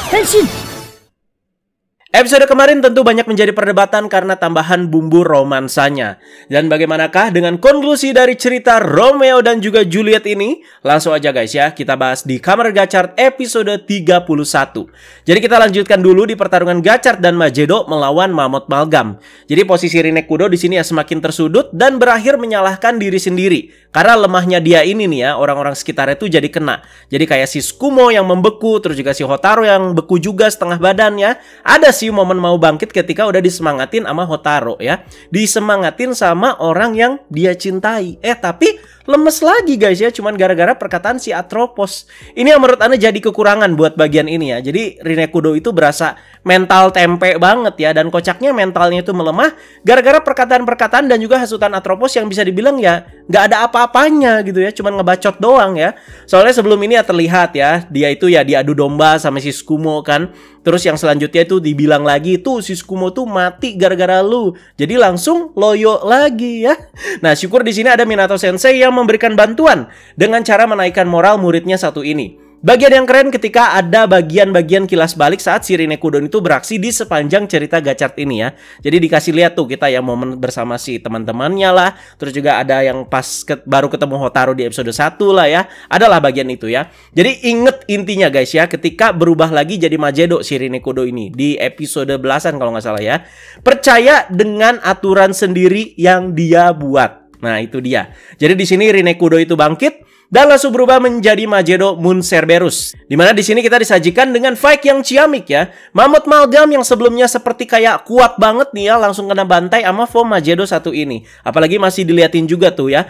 Henshin! Episode kemarin tentu banyak menjadi perdebatan karena tambahan bumbu romansanya. Dan bagaimanakah dengan konklusi dari cerita Romeo dan juga Juliet ini? Langsung aja guys ya, kita bahas di Kamar Gachard episode 31. Jadi kita lanjutkan dulu di pertarungan Gachard dan Majedo melawan Mammoth Malgam. Jadi posisi Rinekudo di sini ya semakin tersudut dan berakhir menyalahkan diri sendiri. Karena lemahnya dia ini nih ya, orang-orang sekitarnya tuh jadi kena. Jadi kayak si Tsukumo yang membeku, terus juga si Hotaru yang beku juga setengah badannya. Ada sih momen mau bangkit ketika udah disemangatin sama Hotaru ya. Disemangatin sama orang yang dia cintai. Tapi lemes lagi guys ya, cuman gara-gara perkataan si Atropos. Ini yang menurut Anda jadi kekurangan buat bagian ini ya. Jadi Rinekudo itu berasa mental tempe banget ya. Dan kocaknya mentalnya itu melemah gara-gara perkataan-perkataan dan juga hasutan Atropos yang bisa dibilang ya nggak ada apa-apanya gitu ya. Cuman ngebacot doang ya. Soalnya sebelum ini ya terlihat ya, dia itu ya diadu domba sama si Tsukumo kan. Terus yang selanjutnya itu dibilang lagi tuh si Tsukumo tuh mati gara-gara lu. Jadi langsung loyo lagi ya. Nah, syukur di sini ada Minato Sensei yang memberikan bantuan dengan cara menaikkan moral muridnya satu ini. Bagian yang keren ketika ada bagian-bagian kilas balik saat si Rinekudo itu beraksi di sepanjang cerita Gachard ini ya. Jadi dikasih lihat tuh kita ya momen bersama si teman-temannya lah. Terus juga ada yang pas baru ketemu Hotaru di episode 1 lah ya. Adalah bagian itu ya. Jadi inget intinya guys ya, ketika berubah lagi jadi Majedo si Rinekudo ini di episode belasan kalau nggak salah ya. Percaya dengan aturan sendiri yang dia buat. Nah itu dia. Jadi di sini Rinekudo itu bangkit dan langsung berubah menjadi Majedo Moon Cerberus. Dimana di sini kita disajikan dengan fight yang ciamik ya. Mammoth Malgam yang sebelumnya seperti kayak kuat banget nih ya, langsung kena bantai sama form Majedo satu ini. Apalagi masih diliatin juga tuh ya,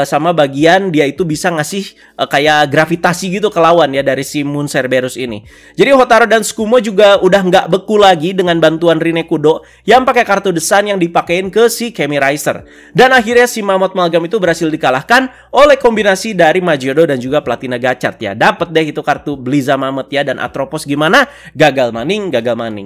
sama bagian dia itu bisa ngasih kayak gravitasi gitu ke lawan ya dari si Moon Cerberus ini. Jadi Hotaru dan Tsukumo juga udah nggak beku lagi dengan bantuan Rinekudo yang pakai kartu desan yang dipakein ke si Chemirizer. Dan akhirnya si Mammoth Malgam itu berhasil dikalahkan oleh kombinasi dari Majedo dan juga Platina Gachard ya. Dapat deh itu kartu Bliza Mammoth ya. Dan Atropos gimana? Gagal maning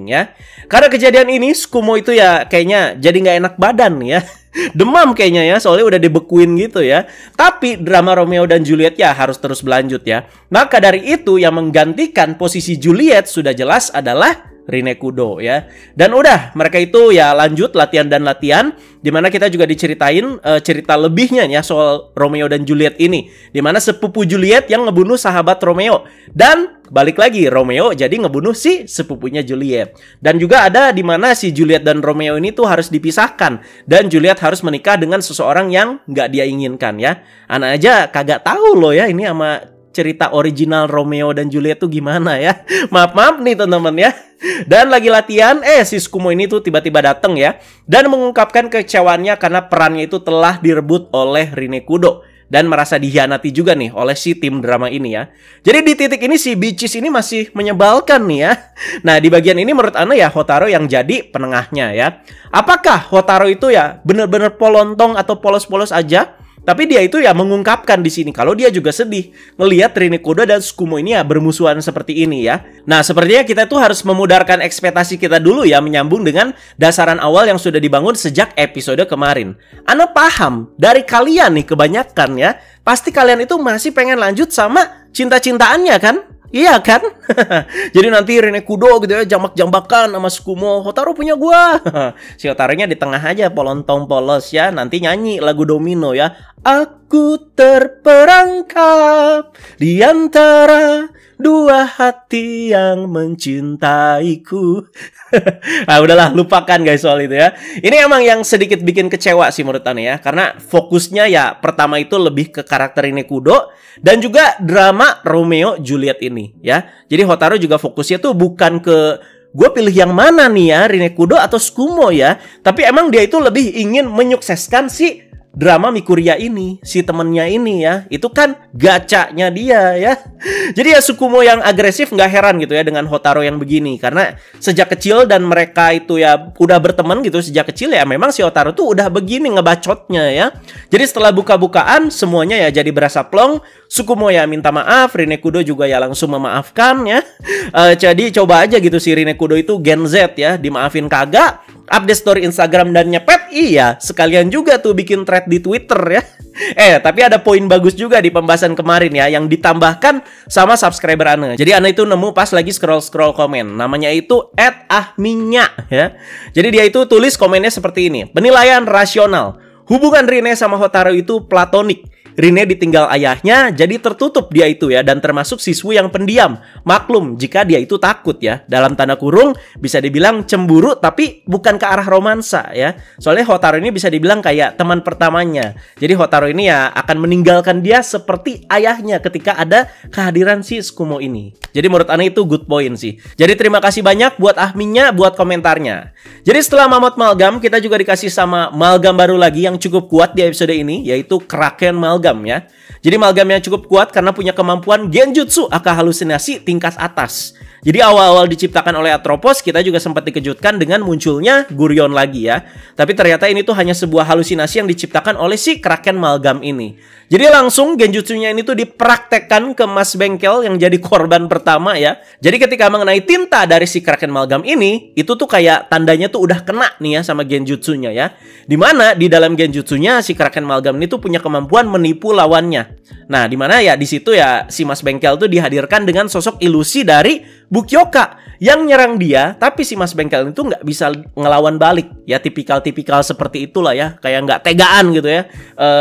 ya. Karena kejadian ini Tsukumo itu ya kayaknya jadi nggak enak badan ya. Demam kayaknya ya, soalnya udah dibekuin gitu ya. Tapi drama Romeo dan Juliet ya harus terus berlanjut ya. Maka dari itu yang menggantikan posisi Juliet sudah jelas adalah Rinekudo ya. Dan udah mereka itu ya lanjut latihan dan latihan. Dimana kita juga diceritain cerita lebihnya ya soal Romeo dan Juliet ini. Dimana sepupu Juliet yang ngebunuh sahabat Romeo. Dan balik lagi Romeo jadi ngebunuh si sepupunya Juliet. Dan juga ada dimana si Juliet dan Romeo ini tuh harus dipisahkan. Dan Juliet harus menikah dengan seseorang yang nggak dia inginkan ya. Anak aja kagak tahu loh ya ini sama cerita original Romeo dan Juliet tuh gimana ya. Maaf nih teman-teman ya. Dan lagi latihan, si Tsukumo ini tuh tiba-tiba datang ya. Dan mengungkapkan kekecewaannya karena perannya itu telah direbut oleh Rinekudo. Dan merasa dikhianati juga nih oleh si tim drama ini ya. Jadi di titik ini si Bichis ini masih menyebalkan nih ya. Nah di bagian ini menurut Ana ya Hotaru yang jadi penengahnya ya. Apakah Hotaru itu ya bener-bener polontong atau polos-polos aja? Tapi dia itu ya mengungkapkan di sini kalau dia juga sedih ngelihat Rinekudo dan Tsukumo ini ya bermusuhan seperti ini ya. Nah, sepertinya kita tuh harus memudarkan ekspektasi kita dulu ya menyambung dengan dasaran awal yang sudah dibangun sejak episode kemarin. Ana paham dari kalian nih kebanyakan ya, pasti kalian itu masih pengen lanjut sama cinta-cintaannya kan? Iya kan? Jadi nanti Rinekudo gitu ya jambak-jambakan sama Tsukumo. Hotaru punya gua. Si Hotarunya di tengah aja polontong polos ya. Nanti nyanyi lagu Domino ya. Aku terperangkap di antara dua hati yang mencintaiku. Nah udahlah lupakan guys soal itu ya. Ini emang yang sedikit bikin kecewa sih menurut Ane ya. Karena fokusnya ya pertama itu lebih ke karakter Rinekudo dan juga drama Romeo Juliet ini ya. Jadi Hotaru juga fokusnya tuh bukan ke gue pilih yang mana nih ya, Rinekudo atau Tsukumo ya. Tapi emang dia itu lebih ingin menyukseskan si drama Mikuria ini, si temennya ini ya. Itu kan gacanya dia ya. Jadi ya Tsukumo yang agresif nggak heran gitu ya dengan Hotaru yang begini. Karena sejak kecil dan mereka itu ya udah berteman gitu sejak kecil ya. Memang si Hotaru tuh udah begini ngebacotnya ya. Jadi setelah buka-bukaan semuanya ya jadi berasa plong. Tsukumo ya minta maaf, Rinekudo juga ya langsung memaafkan ya. Jadi coba aja gitu si Rinekudo itu Gen Z ya, dimaafin kagak. update story Instagram dan nyepet, iya, sekalian juga tuh bikin thread di Twitter ya. Tapi ada poin bagus juga di pembahasan kemarin ya, yang ditambahkan sama subscriber Ane. Jadi Ane itu nemu pas lagi scroll-scroll komen. Namanya itu @ahminya ya. Jadi dia itu tulis komennya seperti ini. Penilaian rasional. Hubungan Rine sama Hotaru itu platonik. Rine ditinggal ayahnya, jadi tertutup dia itu ya, dan termasuk siswi yang pendiam. Maklum jika dia itu takut ya. Dalam tanda kurung bisa dibilang cemburu, tapi bukan ke arah romansa ya. Soalnya Hotaru ini bisa dibilang kayak teman pertamanya. Jadi Hotaru ini ya akan meninggalkan dia seperti ayahnya ketika ada kehadiran si Tsukumo ini. Jadi menurut Ane itu good point sih. Jadi terima kasih banyak buat Ahminya buat komentarnya. Jadi setelah Mammoth Malgam, kita juga dikasih sama Malgam baru lagi yang cukup kuat di episode ini, yaitu Kraken Malgam ya. Jadi Malgamnya cukup kuat karena punya kemampuan Genjutsu aka halusinasi tingkat atas. Jadi awal-awal diciptakan oleh Atropos, kita juga sempat dikejutkan dengan munculnya Gurion lagi ya. Tapi ternyata ini tuh hanya sebuah halusinasi yang diciptakan oleh si Kraken Malgam ini. Jadi langsung Genjutsunya ini tuh dipraktekkan ke Mas Bengkel yang jadi korban pertama ya. Jadi ketika mengenai tinta dari si Kraken Malgam ini, itu tuh kayak tandanya tuh udah kena nih ya sama Genjutsunya ya. Dimana di dalam Genjutsunya si Kraken Malgam ini tuh punya kemampuan menipu lawannya. Nah dimana ya di situ ya si Mas Bengkel tuh dihadirkan dengan sosok ilusi dari Bukyoka yang nyerang dia, tapi si Mas Bengkel itu nggak bisa ngelawan balik. Ya tipikal-tipikal seperti itulah ya, kayak nggak tegaan gitu ya,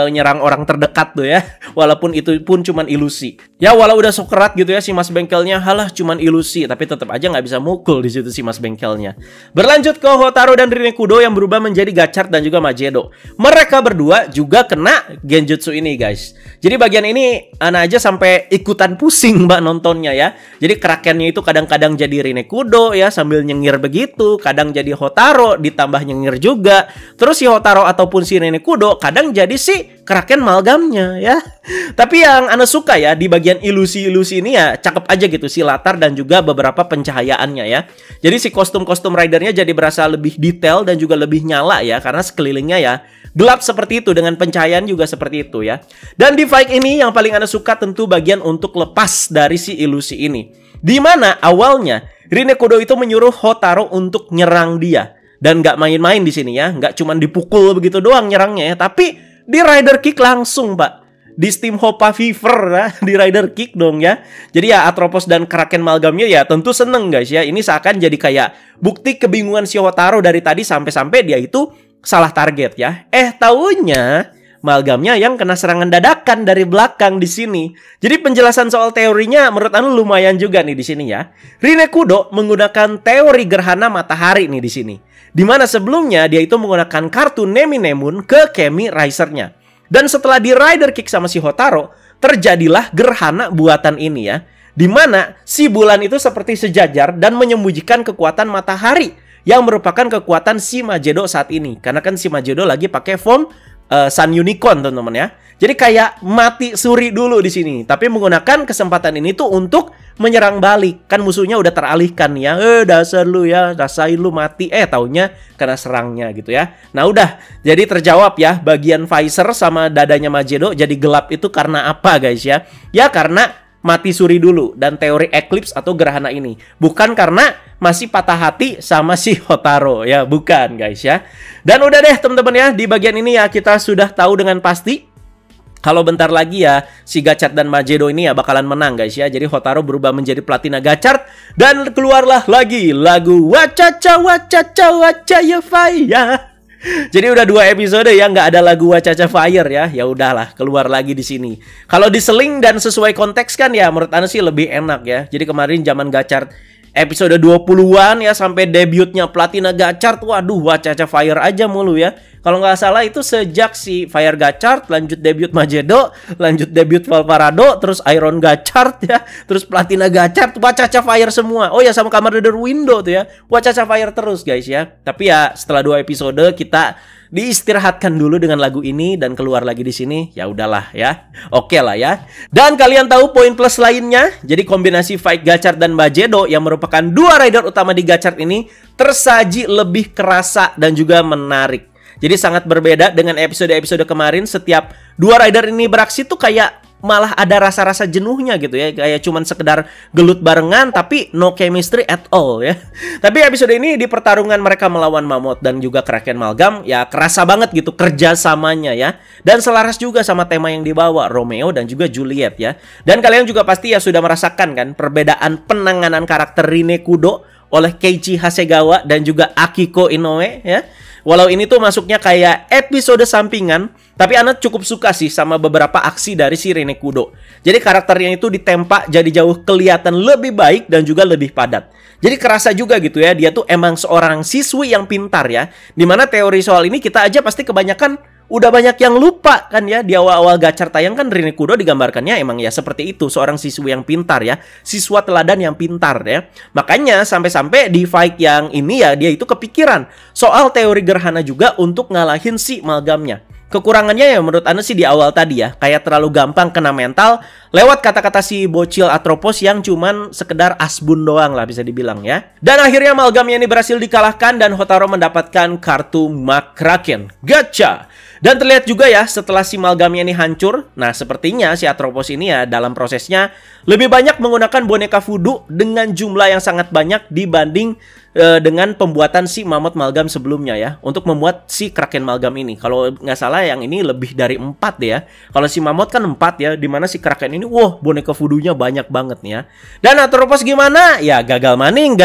nyerang orang terdekat tuh ya, walaupun itu pun cuman ilusi. Ya walau udah sok kerat gitu ya si Mas Bengkelnya, halah cuman ilusi, tapi tetap aja nggak bisa mukul di situ si Mas Bengkelnya. Berlanjut ke Hotaru dan Rinekudo yang berubah menjadi Gachard dan juga Magedo. Mereka berdua juga kena Genjutsu ini guys. Jadi bagian ini Ana aja sampai ikutan pusing mbak nontonnya ya. Jadi Krakennya itu kadang-kadang jadi Rinekudo ya sambil nyengir begitu, kadang jadi Hotaru ditambah nyengir juga. Terus si Hotaru ataupun si Rinekudo kadang jadi si Kraken Malgamnya ya. Tapi yang Ana suka ya di bagian ilusi-ilusi ini ya cakep aja gitu si latar dan juga beberapa pencahayaannya ya. Jadi si kostum-kostum ridernya jadi berasa lebih detail dan juga lebih nyala ya, karena sekelilingnya ya gelap seperti itu dengan pencahayaan juga seperti itu ya. Dan di fight ini yang paling Ana suka tentu bagian untuk lepas dari si ilusi ini. Di mana awalnya Rinekudo itu menyuruh Hotaru untuk nyerang dia. Dan nggak main-main di sini ya, nggak cuma dipukul begitu doang nyerangnya ya, tapi di Rider Kick langsung pak. Di Steam Hoppa Fever ya, di Rider Kick dong ya. Jadi ya Atropos dan Kraken Malgamnya ya tentu seneng guys ya. Ini seakan jadi kayak bukti kebingungan si Hotaru dari tadi sampai-sampai dia itu salah target ya. Taunya Malgamnya yang kena serangan dadakan dari belakang di sini. Jadi penjelasan soal teorinya menurut Anu lumayan juga nih di sini ya. Rinekudo menggunakan teori gerhana matahari nih di sini. Dimana sebelumnya dia itu menggunakan kartu Nemi Nemun ke Kemi Riser-nya. Dan setelah di Rider Kick sama si Hotaru, terjadilah gerhana buatan ini ya. Dimana si bulan itu seperti sejajar dan menyembunyikan kekuatan matahari yang merupakan kekuatan si Magedo saat ini. Karena kan si Magedo lagi pakai form Sun Unicorn teman-teman ya. Jadi kayak mati suri dulu di sini, tapi menggunakan kesempatan ini tuh untuk menyerang balik. Kan musuhnya udah teralihkan ya. Dasar lu ya, rasain lu mati. Taunya kena serangnya gitu ya. Nah udah, jadi terjawab ya bagian visor sama dadanya Magedo jadi gelap itu karena apa guys ya? Ya karena mati suri dulu dan teori eclipse atau gerhana ini. Bukan karena masih patah hati sama si Hotaru ya, bukan guys ya. Dan udah deh teman-teman ya, di bagian ini ya kita sudah tahu dengan pasti kalau bentar lagi ya si Gachard dan Magedo ini ya bakalan menang guys ya. Jadi Hotaru berubah menjadi Platina Gachard dan keluarlah lagi lagu Wacaca Wacaca Wacaya Fire. Jadi udah 2 episode ya nggak ada lagu Wacaca Fire ya. Ya udahlah keluar lagi di sini. Kalau diseling dan sesuai konteks kan ya menurut Anda sih lebih enak ya. Jadi kemarin zaman Gachard episode 20-an ya sampai debutnya Platina Gachard, waduh Wacaca Fire aja mulu ya. Kalau nggak salah itu sejak si Fire Gachard, lanjut debut Magedo, lanjut debut Valparado, terus Iron Gachard ya, terus Platina Gachard, Wacaca Fire semua. Oh ya sama Kamen Rider Window tuh ya, Wacaca Fire terus guys ya. Tapi ya setelah 2 episode kita diistirahatkan dulu dengan lagu ini dan keluar lagi di sini. Ya udahlah ya. Oke lah ya. Dan kalian tahu poin plus lainnya? Jadi kombinasi fight Gachard dan Magedo yang merupakan 2 rider utama di Gachard ini tersaji lebih kerasa dan juga menarik. Jadi sangat berbeda dengan episode-episode kemarin. Setiap 2 rider ini beraksi tuh kayak malah ada rasa-rasa jenuhnya gitu ya. Kayak cuman sekedar gelut barengan tapi no chemistry at all ya. Tapi episode ini di pertarungan mereka melawan Mammoth dan juga Kraken Malgam ya kerasa banget gitu kerjasamanya ya. Dan selaras juga sama tema yang dibawa Romeo dan juga Juliet ya. Dan kalian juga pasti ya sudah merasakan kan perbedaan penanganan karakter Rin Kudo oleh Keiichi Hasegawa dan juga Akiko Inoue ya. Walau ini tuh masuknya kayak episode sampingan, tapi Ana cukup suka sih sama beberapa aksi dari si Rin Kudo. Jadi karakternya itu ditempa jadi jauh kelihatan lebih baik dan juga lebih padat. Jadi kerasa juga gitu ya, dia tuh emang seorang siswi yang pintar ya. Dimana teori soal ini kita aja pasti kebanyakan udah banyak yang lupa kan ya. Di awal-awal gacor tayang kan Rin Kudo digambarkannya emang ya seperti itu, seorang siswi yang pintar ya, siswa teladan yang pintar ya. Makanya sampai-sampai di fight yang ini ya dia itu kepikiran soal teori gerhana juga untuk ngalahin si Malgamnya. Kekurangannya ya menurut Ana sih di awal tadi ya, kayak terlalu gampang kena mental lewat kata-kata si bocil Atropos yang cuman sekedar asbun doang lah bisa dibilang ya. Dan akhirnya Malgamnya ini berhasil dikalahkan dan Hotaru mendapatkan kartu McCracken. Gacha! Dan terlihat juga ya setelah si Malgamnya ini hancur, nah sepertinya si Atropos ini ya dalam prosesnya lebih banyak menggunakan boneka voodoo dengan jumlah yang sangat banyak dibanding dengan pembuatan si Mammoth Malgam sebelumnya ya, untuk membuat si Kraken Malgam ini. Kalau nggak salah yang ini lebih dari 4 deh ya. Kalau si Mammoth kan 4 ya, dimana si Kraken ini wah boneka voodoo-nya banyak banget nih ya. Dan Atropos gimana? Ya gagal maning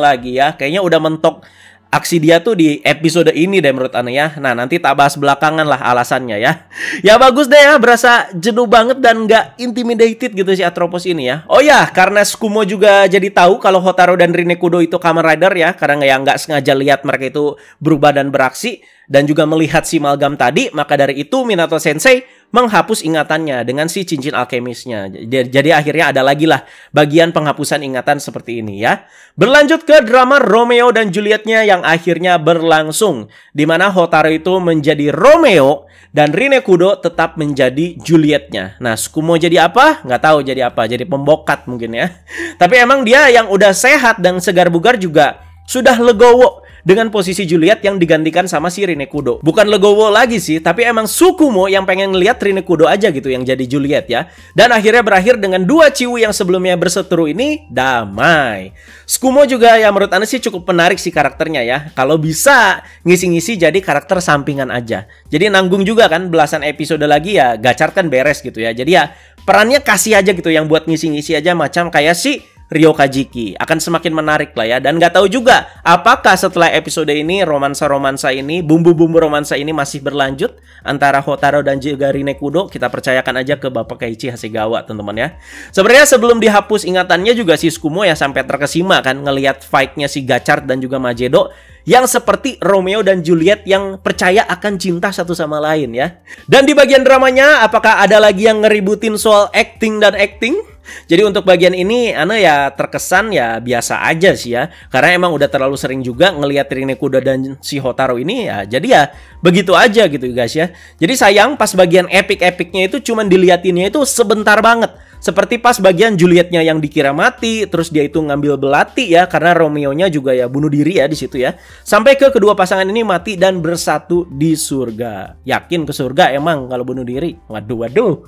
lagi ya. Kayaknya udah mentok aksi dia tuh di episode ini deh menurut Ana ya. Nah nanti tak bahas belakangan lah alasannya ya. Ya bagus deh ya, berasa jenuh banget dan nggak intimidated gitu si Atropos ini ya. Oh ya, karena Tsukumo juga jadi tahu kalau Hotaru dan Rin Kudo itu Kamen Rider ya. Karena nggak sengaja lihat mereka itu berubah dan beraksi. Dan juga melihat si Malgam tadi, maka dari itu Minato Sensei menghapus ingatannya dengan si cincin alkemisnya. Jadi akhirnya ada lagi lah bagian penghapusan ingatan seperti ini ya. Berlanjut ke drama Romeo dan Julietnya yang akhirnya berlangsung, di mana Hotaru itu menjadi Romeo dan Rin Kudo tetap menjadi Julietnya. Nah, Tsukumo jadi apa? Nggak tahu jadi apa. Jadi pembokat mungkin ya. Tapi emang dia yang udah sehat dan segar bugar juga sudah legowo dengan posisi Juliet yang digantikan sama si Rin Kudo. Bukan legowo lagi sih, tapi emang Tsukumo yang pengen ngeliat Rin Kudo aja gitu yang jadi Juliet ya. Dan akhirnya berakhir dengan dua ciwi yang sebelumnya berseteru ini damai. Tsukumo juga ya menurut Ana sih cukup menarik sih karakternya ya. Kalau bisa ngisi-ngisi jadi karakter sampingan aja. Jadi nanggung juga kan belasan episode lagi ya gacor kan beres gitu ya. Jadi ya perannya kasih aja gitu yang buat ngisi-ngisi aja macam kayak si Ryoka Jiki. Akan semakin menarik lah ya. Dan nggak tahu juga apakah setelah episode ini romansa-romansa ini, bumbu-bumbu romansa ini masih berlanjut antara Hotaru dan juga Rin Kudo. Kita percayakan aja ke Bapak Keiichi Hasegawa teman-teman ya. Sebenarnya sebelum dihapus ingatannya juga si Tsukumo ya sampai terkesima kan ngelihat fight-nya si Gachard dan juga Majedo yang seperti Romeo dan Juliet yang percaya akan cinta satu sama lain ya. Dan di bagian dramanya apakah ada lagi yang ngeributin soal acting dan acting? Jadi untuk bagian ini Ana ya terkesan ya biasa aja sih ya. Karena emang udah terlalu sering juga ngelihat Rin Kudo dan si Hotaru ini ya. Jadi ya begitu aja gitu guys ya. Jadi sayang pas bagian epic-epicnya itu cuman diliatinnya itu sebentar banget. Seperti pas bagian Julietnya yang dikira mati, terus dia itu ngambil belati ya, karena Romeo-nya juga ya bunuh diri ya di situ ya. Sampai ke kedua pasangan ini mati dan bersatu di surga. Yakin ke surga emang kalau bunuh diri? Waduh.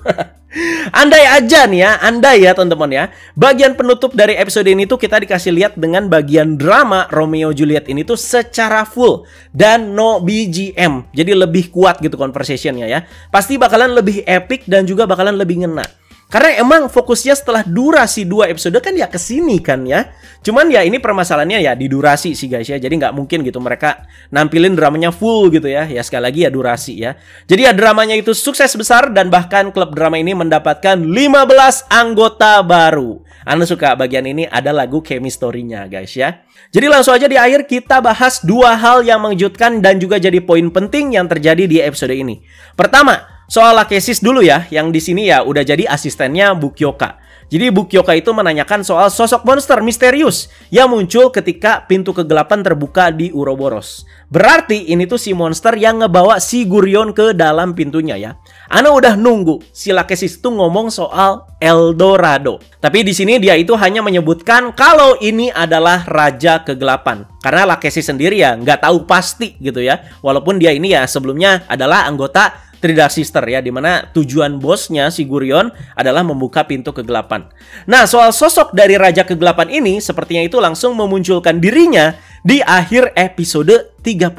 Andai aja nih ya, andai ya teman-teman ya. Bagian penutup dari episode ini tuh kita dikasih lihat dengan bagian drama Romeo Juliet ini tuh secara full dan no BGM. Jadi lebih kuat gitu conversationnya ya. Pasti bakalan lebih epic dan juga bakalan lebih ngena. Karena emang fokusnya setelah durasi 2 episode kan ya kesini kan ya. Cuman ya ini permasalahannya ya di durasi sih guys ya. Jadi nggak mungkin gitu mereka nampilin dramanya full gitu ya. Ya sekali lagi ya durasi ya. Jadi ya dramanya itu sukses besar dan bahkan klub drama ini mendapatkan 15 anggota baru. Anda suka bagian ini ada lagu chemistry-nya guys ya. Jadi langsung aja di akhir kita bahas 2 hal yang mengejutkan dan juga jadi poin penting yang terjadi di episode ini. Pertama, soal Lachesis dulu ya, yang di sini ya udah jadi asistennya Bukyoka. Jadi Bukyoka itu menanyakan soal sosok monster misterius yang muncul ketika pintu kegelapan terbuka di Uroboros. Berarti ini tuh si monster yang ngebawa si Gurion ke dalam pintunya ya. Ana udah nunggu si Lachesis tuh ngomong soal Eldorado. Tapi di sini dia itu hanya menyebutkan kalau ini adalah Raja Kegelapan. Karena Lachesis sendiri ya nggak tahu pasti gitu ya. Walaupun dia ini ya sebelumnya adalah anggota Three Dark Sister ya, dimana tujuan bosnya si Gurion adalah membuka pintu kegelapan. Nah, soal sosok dari Raja Kegelapan ini sepertinya itu langsung memunculkan dirinya di akhir episode 31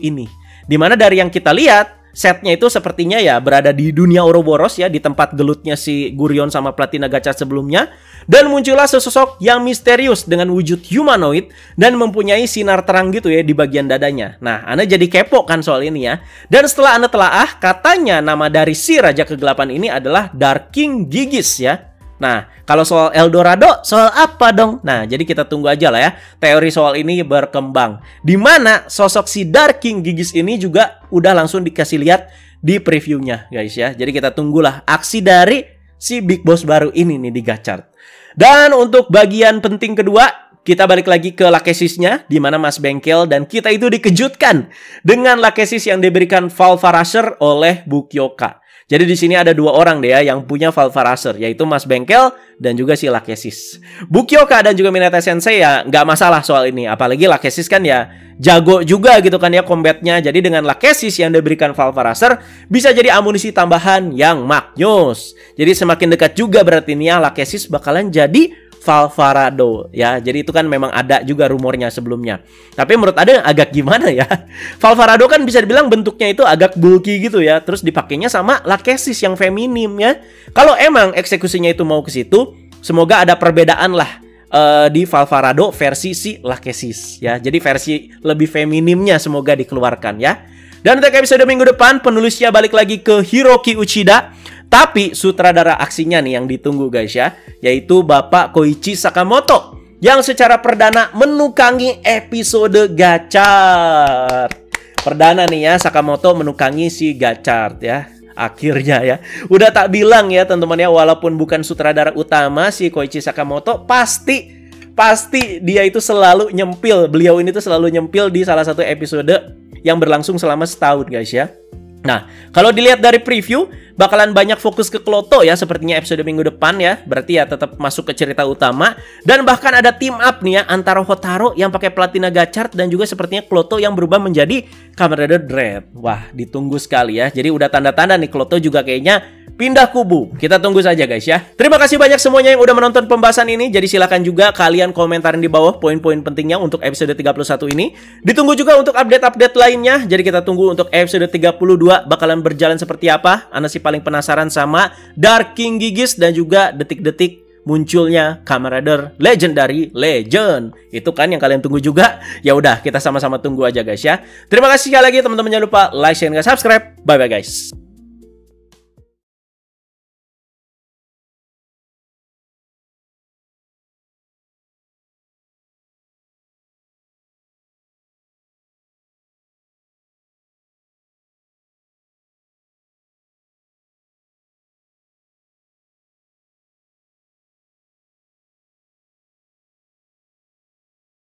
ini. Dimana dari yang kita lihat, setnya itu sepertinya ya berada di dunia Ouroboros ya, di tempat gelutnya si Gurion sama Platina Gacha sebelumnya. Dan muncullah sesosok yang misterius dengan wujud humanoid dan mempunyai sinar terang gitu ya di bagian dadanya. Nah, Anda jadi kepo kan soal ini ya. Dan setelah Anda telaah, katanya nama dari si Raja Kegelapan ini adalah Dark King Gigis ya. Nah, kalau soal Eldorado, soal apa dong? Nah, jadi kita tunggu aja lah ya. Teori soal ini berkembang. Di mana sosok si Dark King Gigis ini juga udah langsung dikasih lihat di previewnya, guys ya. Jadi kita tunggulah aksi dari si Big Boss baru ini nih di Gachard. Dan untuk bagian penting kedua, kita balik lagi ke Lakesisnya, di mana Mas Bengkel dan kita itu dikejutkan dengan Lakesis yang diberikan Valvarasher oleh Bukyoka. Jadi di sini ada dua orang deh ya yang punya Valvarasher, yaitu Mas Bengkel dan juga si Lakesis. Bukyoka dan juga Mineta Sensei ya nggak masalah soal ini, apalagi Lakesis kan ya jago juga gitu kan ya combatnya. Jadi dengan Lakesis yang diberikan Valvarasher bisa jadi amunisi tambahan yang maknyus. Jadi semakin dekat juga berarti nih ya Lakesis bakalan jadi Valvarado ya. Jadi itu kan memang ada juga rumornya sebelumnya. Tapi menurut ada agak gimana ya? Valvarado kan bisa dibilang bentuknya itu agak bulky gitu ya. Terus dipakainya sama Lakesis yang feminim ya. Kalau emang eksekusinya itu mau ke situ, semoga ada perbedaan lah di Valvarado versi si Lakesis ya. Jadi versi lebih feminimnya semoga dikeluarkan ya. Dan untuk episode minggu depan penulisnya balik lagi ke Hiroki Uchida. Tapi sutradara aksinya nih yang ditunggu guys ya, yaitu Bapak Koichi Sakamoto yang secara perdana menukangi episode Gachard. Perdana nih ya Sakamoto menukangi si Gachard ya. Akhirnya ya. Udah tak bilang ya teman-teman ya, walaupun bukan sutradara utama si Koichi Sakamoto, pasti dia itu selalu nyempil. Beliau ini tuh selalu nyempil di salah satu episode yang berlangsung selama setahun guys ya. Nah, kalau dilihat dari preview, bakalan banyak fokus ke Kloto ya, sepertinya episode minggu depan ya. Berarti ya tetap masuk ke cerita utama. Dan bahkan ada team up nih ya, antara Hotaro yang pakai Platina Gachard dan juga sepertinya Kloto yang berubah menjadi Kamen Rider Dread. Wah, ditunggu sekali ya. Jadi udah tanda-tanda nih Kloto juga kayaknya pindah kubu. Kita tunggu saja guys ya. Terima kasih banyak semuanya yang udah menonton pembahasan ini. Jadi silakan juga kalian komentarin di bawah poin-poin pentingnya untuk episode 31 ini. Ditunggu juga untuk update-update lainnya. Jadi kita tunggu untuk episode 32 bakalan berjalan seperti apa. Anda sih paling penasaran sama Dark King Gigis dan juga detik-detik munculnya Kamen Rider Legendary Legend. Itu kan yang kalian tunggu juga. Ya udah, kita sama-sama tunggu aja guys ya. Terima kasih sekali lagi teman-teman, jangan lupa like, share, dan subscribe. Bye bye guys.